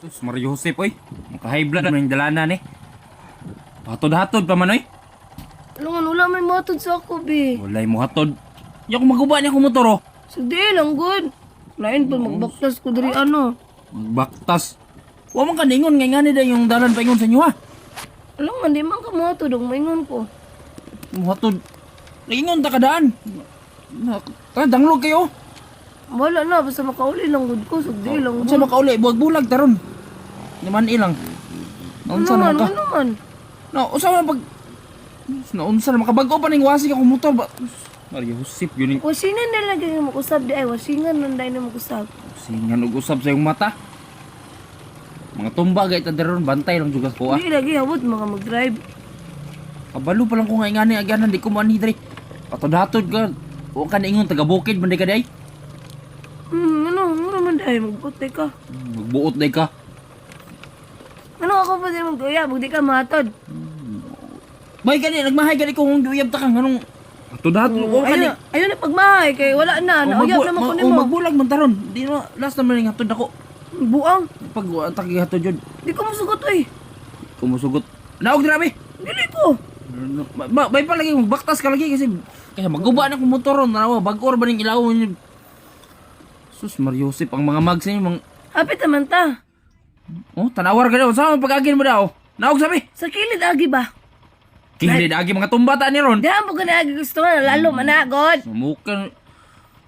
Sus, Mario Josep, oy. Maka-high blood naman yung dalanan, eh. Hatod-hatod pa man, oy. Alangan, wala may matod sa ako, be. Walay mo hatod. Di ako maguba niya kung motor, oh. Sige lang, good. Lain pa, magbaktas ko diri ano. Magbaktas. Huwag man kaningon, ngay nga nila yung dalan pa ingon sa inyo, ha. Alangan, di man ka matod, ang maingon ko. Hatod. Naingon ta kadaan. Danglog kayo. Wala na, basta makauli lang, good ko. Sige lang, Unsa good. makauli, bulag taron. Naman ilang. Unsa na ka? Ano man? Na, unsa man pag unsa na makabago pa ning wasi ka kung motor ba? Mario Josep yun. Wasingan na lang kayo makusab di ay. Wasingan na dahil na makusab. Singan og usab sa iyong mata. Mga tumba gay ta daron bantay lang juga ko, ah. Hindi lagi hawot mga mag-drive. Kabalo pa lang ko nga ingani aganan di ko man hidre. Patod-hatod ka. O ka na ingon taga bukid man di ka day. Ano naman dahil magputi ka. Magbuot day ka. Ano ako pa din magduya, di ka matod. Bay gani nagmahay gani ko kung duyab ta kang anong patod-hatod o ka ni. Ayun na pagmahay, kay wala na. Nauyab naman ko O nimo. magbulag man taron. Di na last naman ning hatod ako. Buang. Pag atake hatod jud. Di ko masugot eh. Kumusugot. Naog grabe. Dili ko. Bay pa lagi magbaktas ka lagi kasi maguba na kung motoron na bagor ba ning ilaw niyo. Sus Mario Josep ang mga mag sa inyo mga Hapit naman ta. oh tanawar ka daw sa pag-agin mo daw. Naog sabi. Sa kilid agi ba? Kini agi mga tumbata ni ron. Diyan mo ka na agi gusto nga, lalo managod. Mukan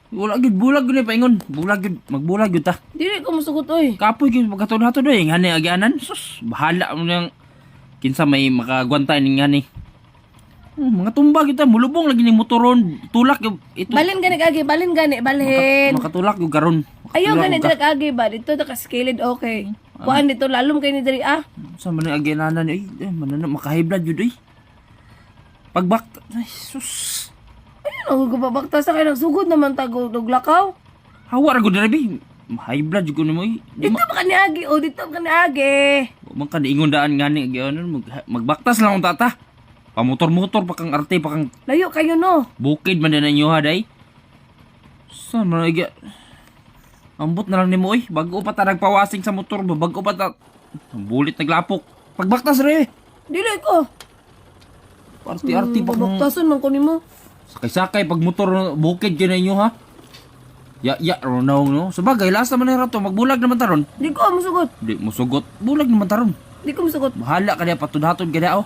wala gid bulag gid paingon. Bulag gid magbulag gid ta. Dili ko masugot oy. Kapoy gid pagkaton-haton eh ngani agianan. Sus bahala mo nang kinsa may makagwantay ning ngani. Mga tumba kita mulubong lagi ni motoron tulak yung ito. Balin gani agi, balin gani, balhin. Makatulak yung karon. Ayaw Makatulak gani yung ka- dira agi ba? Dito ta ka skilled okay. Kuan dito lalom kay ni diri ah. Sa man ang aginanan ay manana makahiblad jud ay. Pagbak ay sus. Ayun ako gubabakta sa kay nagsugod naman tagog lakaw. Hawa ra gud diri. High blood jud ko nimo ay. Di Dito pa kani agi, o dito pa kani agi. man ka ingon daan ngani agyanan magbaktas lang ang tata. Pamotor-motor pa kang arte pa kang Layo kayo no. bukid man na inyo ha day. Sa man agi. Ambot na lang nimo oy, bago pa ta nagpawasing sa motor, bago pa ta bulit naglapok. Pagbaktas re. Dili ko. Arti-arti pa kung Babaktason man ko nimo. sakay-sakay pag motor bukid kina inyo ha. Ya, Ronald, no? Sabagay, last naman na rato, magbulag naman taron. Di ko masugot. Di mo sugot, bulag naman taron. Di ko masugot. Bahala ka niya, patudhatod ka niya, oh.